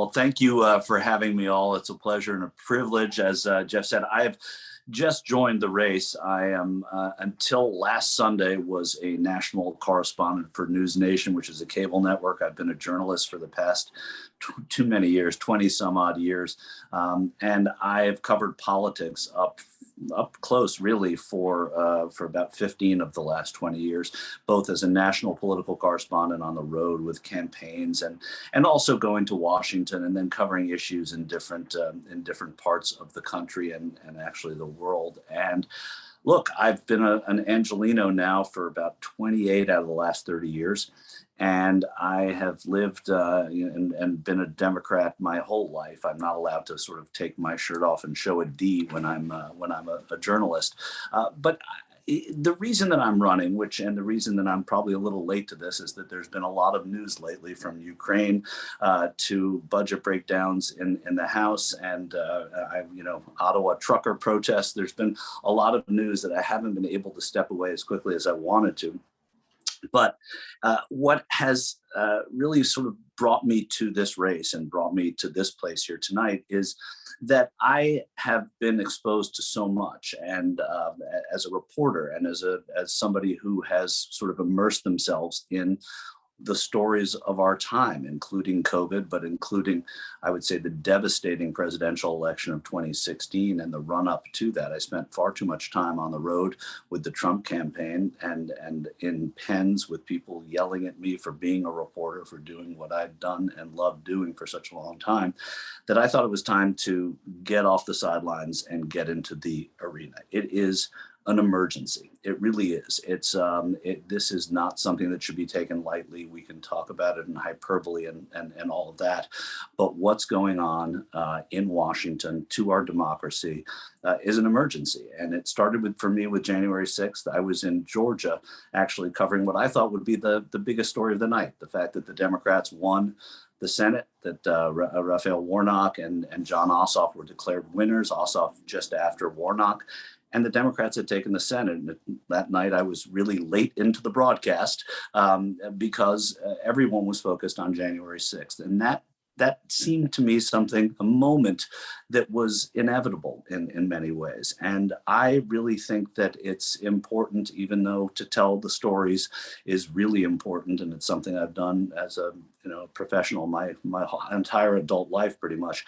Well, thank you for having me all. It's a pleasure and a privilege. As Jeff said, I have just joined the race. I am, until last Sunday, was a national correspondent for News Nation, which is a cable network. I've been a journalist for the past too many years, 20 some odd years. And I've covered politics up close, really, for about 15 of the last 20 years, both as a national political correspondent on the road with campaigns and also going to Washington and then covering issues in different parts of the country and actually the world. And look, I've been an Angelino now for about 28 out of the last 30 years. And I have lived and been a Democrat my whole life. I'm not allowed to sort of take my shirt off and show a D when I'm a journalist. But the reason that I'm running, and the reason that I'm probably a little late to this, is that there's been a lot of news lately, from Ukraine to budget breakdowns in the House and Ottawa trucker protests. There's been a lot of news that I haven't been able to step away as quickly as I wanted to. But what has really sort of brought me to this race and brought me to this place here tonight is that I have been exposed to so much, and as a reporter and as somebody who has sort of immersed themselves in the stories of our time, including COVID, but including, I would say, the devastating presidential election of 2016 and the run up to that. I spent far too much time on the road with the Trump campaign and in pens with people yelling at me for being a reporter, for doing what I'd done and loved doing for such a long time, that I thought it was time to get off the sidelines and get into the arena. It is an emergency. It really is. This is not something that should be taken lightly. We can talk about it in hyperbole and all of that. But what's going on in Washington to our democracy is an emergency. And it started for me with January 6th. I was in Georgia actually covering what I thought would be the biggest story of the night, the fact that the Democrats won the Senate, that Raphael Warnock and John Ossoff were declared winners, Ossoff just after Warnock. And the Democrats had taken the Senate. And that night, I was really late into the broadcast because everyone was focused on January 6th. And that seemed to me a moment that was inevitable in many ways. And I really think that it's important, even though to tell the stories is really important. And it's something I've done as a professional my entire adult life, pretty much.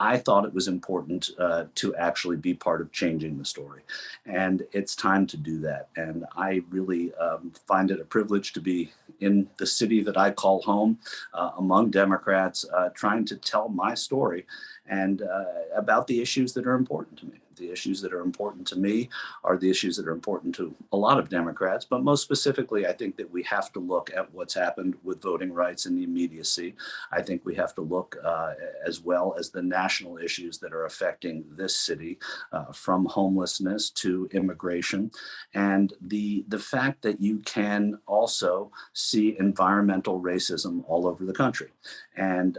I thought it was important to actually be part of changing the story. And it's time to do that. And I really find it a privilege to be in the city that I call home, among Democrats, trying to tell my story and about the issues that are important to me. The issues that are important to me are the issues that are important to a lot of Democrats, but most specifically, I think that we have to look at what's happened with voting rights and the immediacy. I think we have to look as well as the national issues that are affecting this city, from homelessness to immigration, and the fact that you can also see environmental racism all over the country. And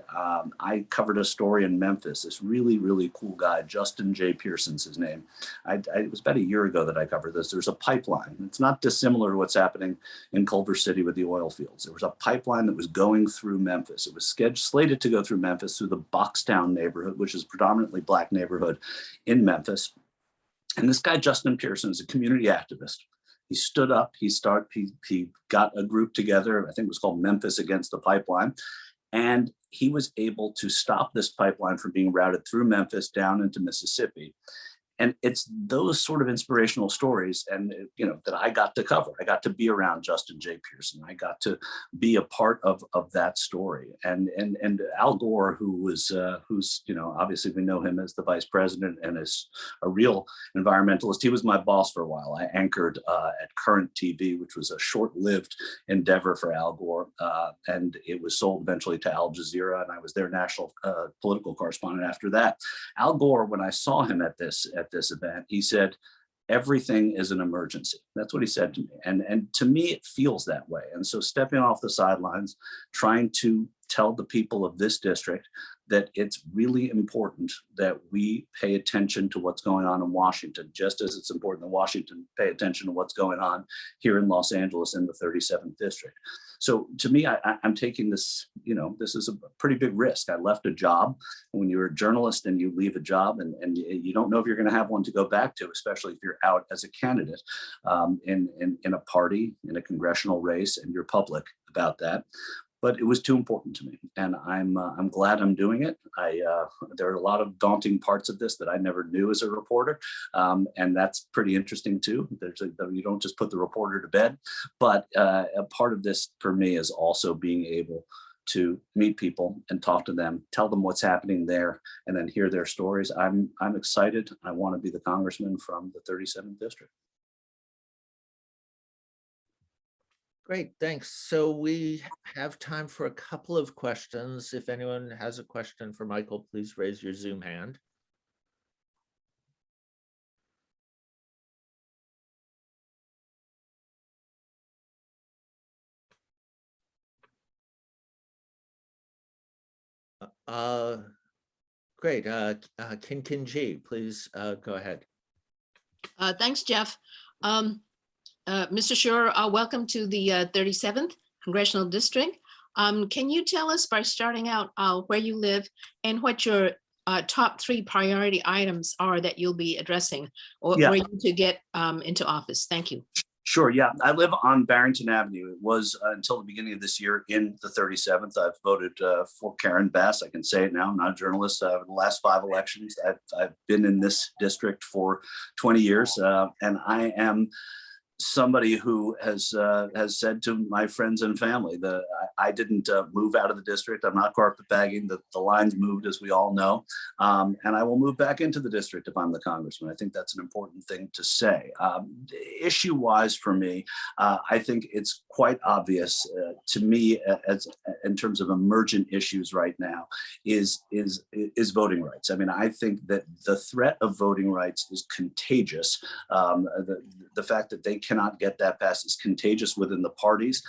I covered a story in Memphis. This really, really cool guy, Justin J. Pearson's his name. It was about a year ago that I covered this. There's a pipeline. It's not dissimilar to what's happening in Culver City with the oil fields. There was a pipeline that was going through Memphis. It was slated to go through Memphis through the Boxtown neighborhood, which is a predominantly Black neighborhood in Memphis. And this guy, Justin Pearson, is a community activist. He stood up, he got a group together, I think it was called Memphis Against the Pipeline. And he was able to stop this pipeline from being routed through Memphis down into Mississippi. And it's those sort of inspirational stories that I got to cover. I got to be around Justin J. Pearson. I got to be a part of that story. And Al Gore, who's obviously we know him as the vice president and is a real environmentalist. He was my boss for a while. I anchored at Current TV, which was a short-lived endeavor for Al Gore. And it was sold eventually to Al Jazeera, and I was their national political correspondent after that. Al Gore, when I saw him at this event, he said, everything is an emergency. That's what he said to me. And to me, it feels that way. And so stepping off the sidelines, trying to tell the people of this district that it's really important that we pay attention to what's going on in Washington, just as it's important that Washington pay attention to what's going on here in Los Angeles in the 37th district. So to me, I'm taking this, this is a pretty big risk. I left a job. When you're a journalist and you leave a job and you don't know if you're going to have one to go back to, especially if you're out as a candidate in a party, in a congressional race, and you're public about that. But it was too important to me, and I'm glad I'm doing it. There are a lot of daunting parts of this that I never knew as a reporter, and that's pretty interesting too. You don't just put the reporter to bed, but a part of this for me is also being able to meet people and talk to them, tell them what's happening there, and then hear their stories. I'm excited. I want to be the congressman from the 37th district. Great, thanks. So we have time for a couple of questions. If anyone has a question for Michael, please raise your Zoom hand. Great, Kin G, please go ahead. Thanks, Jeff. Mr. Shure, welcome to the 37th Congressional District. Can you tell us, by starting out, where you live and what your top 3 priority items are that you'll be addressing or were you to get into office? Thank you. Sure. Yeah, I live on Barrington Avenue. It was until the beginning of this year in the 37th. I've voted for Karen Bass. I can say it now. I'm not a journalist. In the last 5 elections, I've been in this district for 20 years, and I am somebody who has said to my friends and family that I didn't move out of the district. I'm not carpetbagging. The lines moved, as we all know, and I will move back into the district if I'm the congressman. I think that's an important thing to say. Issue-wise for me, I think it's quite obvious to me, as in terms of emergent issues right now, is voting rights. I mean, I think that the threat of voting rights is contagious. The fact that they cannot get that passed is contagious within the parties.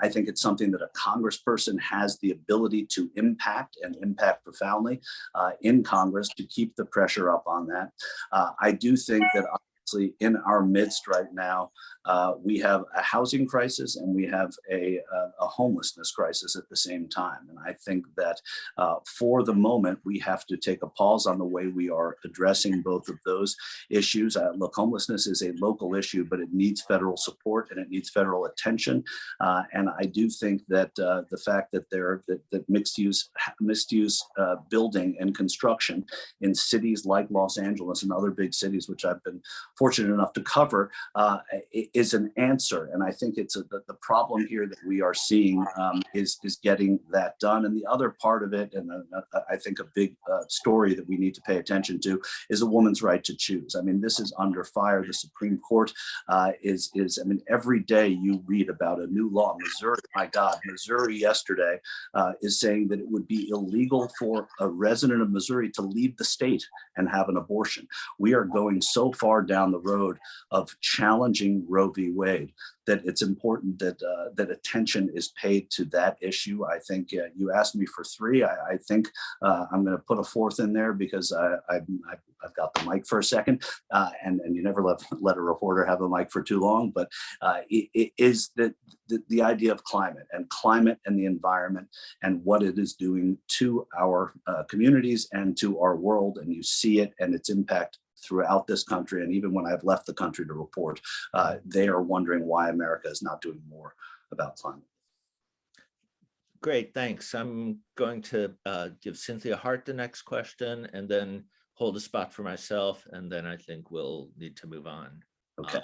I think it's something that a congressperson has the ability to impact, and impact profoundly in Congress, to keep the pressure up on that. I do think that obviously in our midst right now, we have a housing crisis and we have a homelessness crisis at the same time. And I think that for the moment, we have to take a pause on the way we are addressing both of those issues. Look, homelessness is a local issue, but it needs federal support and it needs federal attention. And I do think that the fact that that mixed use building and construction in cities like Los Angeles and other big cities, which I've been fortunate enough to cover, is an answer. And I think it's the problem here that we are seeing is getting that done. And the other part of it, and I think a big story that we need to pay attention to, is a woman's right to choose. I mean, this is under fire. The Supreme Court I mean, every day you read about a new law. Missouri, my God, Missouri yesterday is saying that it would be illegal for a resident of Missouri to leave the state and have an abortion. We are going so far down the road of challenging Roe v. Wade that it's important that that attention is paid to that issue. I think you asked me for 3. I think I'm going to put a 4th in there because I've got the mic for a second, and you never let a reporter have a mic for too long. But it is the idea of climate and the environment and what it is doing to our communities and to our world, and you see it and its impact throughout this country. And even when I've left the country to report, they are wondering why America is not doing more about climate. Great, thanks. I'm going to give Cynthia Hart the next question and then hold a spot for myself. And then I think we'll need to move on. Okay.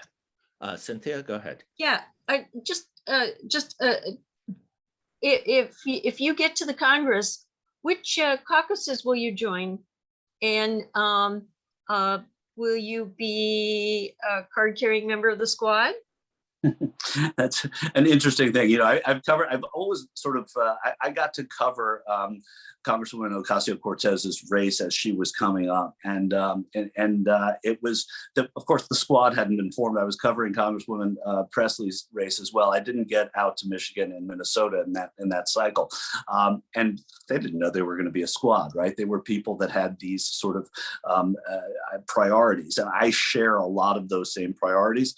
Cynthia, go ahead. Yeah, if you get to the Congress, which caucuses will you join? And will you be a card-carrying member of the squad? That's an interesting thing. You know, I've always sort of, I got to cover Congresswoman Ocasio-Cortez's race as she was coming up. And it was, of course, the squad hadn't been formed. I was covering Congresswoman Presley's race as well. I didn't get out to Michigan and Minnesota in that cycle. And they didn't know they were going to be a squad, right? They were people that had these sort of priorities. And I share a lot of those same priorities.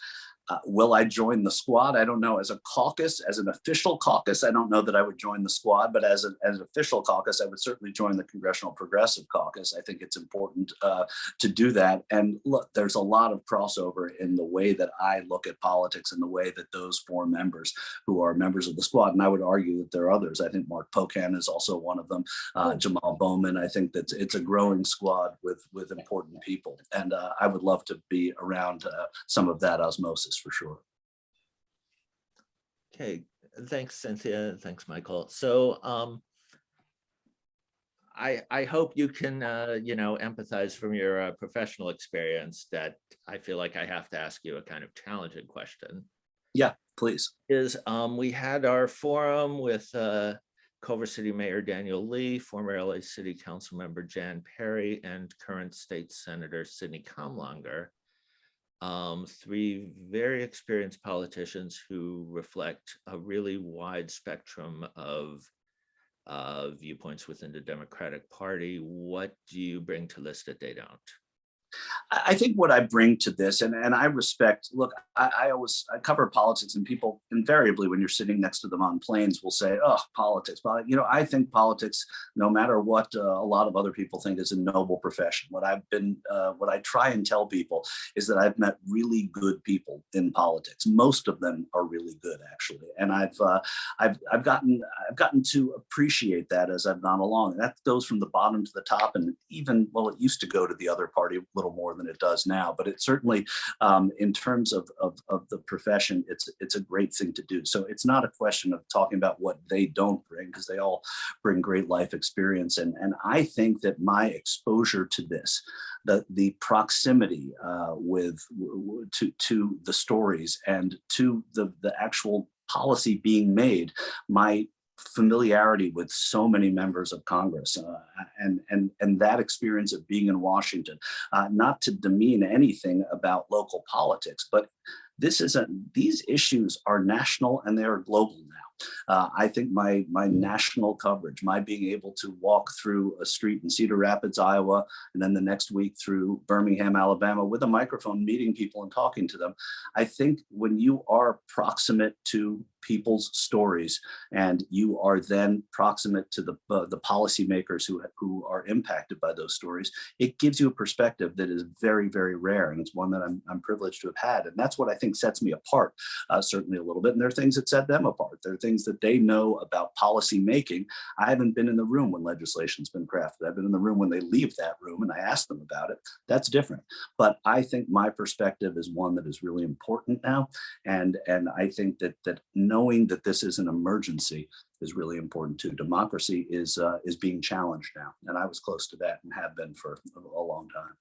Will I join the squad? I don't know. As a caucus, as an official caucus, I don't know that I would join the squad, but as an official caucus, I would certainly join the Congressional Progressive Caucus. I think it's important to do that. And look, there's a lot of crossover in the way that I look at politics and the way that those 4 members who are members of the squad, and I would argue that there are others. I think Mark Pocan is also one of them. Jamal Bowman. I think that it's a growing squad with important people. And I would love to be around some of that osmosis for sure. Okay, thanks, Cynthia. Thanks, Michael. So I hope you can, empathize from your professional experience that I feel like I have to ask you a kind of challenging question. Yeah, please. We had our forum with Culver City Mayor Daniel Lee, former LA City Council member Jan Perry, and current State Senator Sidney Kamlanger. 3 very experienced politicians who reflect a really wide spectrum of viewpoints within the Democratic Party. What do you bring to this that they don't? I think what I bring to this, and I respect, look, I cover politics, and people invariably, when you're sitting next to them on planes, will say, oh, politics. But, I think politics, no matter what a lot of other people think, is a noble profession. What I try and tell people is that I've met really good people in politics. Most of them are really good, actually. And I've gotten to appreciate that as I've gone along. And that goes from the bottom to the top. And even, well, it used to go to the other party a little more than it does now, but it certainly, in terms of the profession, it's a great thing to do. So it's not a question of talking about what they don't bring, because they all bring great life experience. And I think that my exposure to this, the proximity to the stories and to the actual policy being made, my familiarity with so many members of Congress, and that experience of being in Washington, not to demean anything about local politics, but these issues are national and they are global now. I think my national coverage, my being able to walk through a street in Cedar Rapids, Iowa, and then the next week through Birmingham, Alabama, with a microphone, meeting people and talking to them. I think when you are proximate to people's stories, and you are then proximate to the policymakers who are impacted by those stories, it gives you a perspective that is very, very rare, and it's one that I'm privileged to have had, and that's what I think sets me apart, certainly a little bit. And there are things that set them apart. There are things that they know about policy making. I haven't been in the room when legislation's been crafted. I've been in the room when they leave that room, and I ask them about it. That's different. But I think my perspective is one that is really important now, and I think that knowing that this is an emergency is really important too. Democracy is being challenged now, and I was close to that and have been for a long time.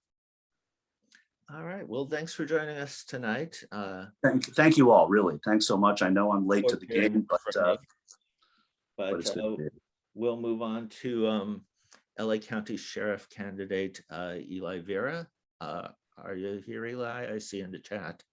All right. Well, thanks for joining us tonight. Thank you all. Really, thanks so much. I know I'm late to the game, but it's good. We'll move on to LA County Sheriff candidate Eli Vera. Are you here, Eli? I see in the chat.